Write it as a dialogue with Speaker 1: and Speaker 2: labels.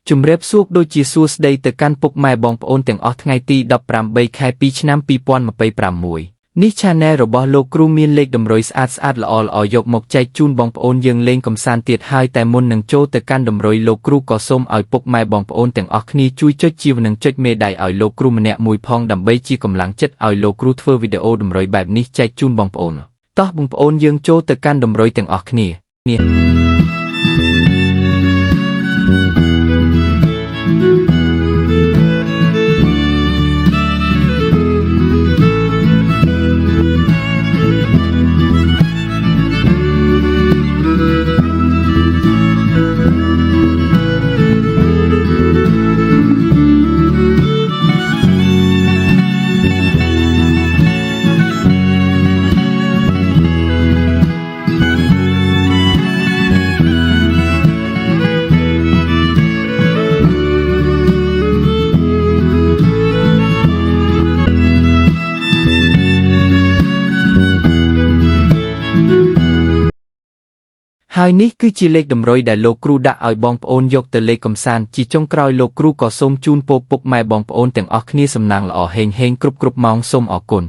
Speaker 1: ជំរាបសួរដូចជាសួស្តីទៅកាន់ពុកម៉ែបងប្អូនទាំងអស់ថ្ងៃទី18ខែ2ឆ្នាំ2026នេះ Channel របស់លោកគ្រូមានលេខតម្រុយស្អាតល្អយកមកចែកជូនបងប្អូនយើងលេងកំសាន្តទៀតហើយតែមុននឹងចូលទៅកាន់តម្រុយលោកគ្រូក៏សូមឲ្យពុកម៉ែបងប្អូនទាំងអស់គ្នាជួយចុចជាវនិងចុចមេដៃឲ្យលោកគ្រូម្នាក់មួយផងដើម្បីជាកម្លាំងចិត្តឲ្យលោកគ្រូធ្វើវីដេអូតម្រុយបែបនេះចែកជូនបងប្អូនតោះបងប្អូនយើងចូលទៅកាន់តម្រុយទាំងអស់គ្នាហើយនេះគឺជាលេខតម្រុយដែលលោកគ្រូដាក់ឲ្យបងប្អូនយកទៅលេខកំសាន្តជាចុងក្រោយលោកគ្រូក៏សូមជូនពរពុកម៉ែបងប្អូនទាំងអស់គ្នាសំណាងល្អហេងគ្រប់ម៉ោងសូមអរគុណ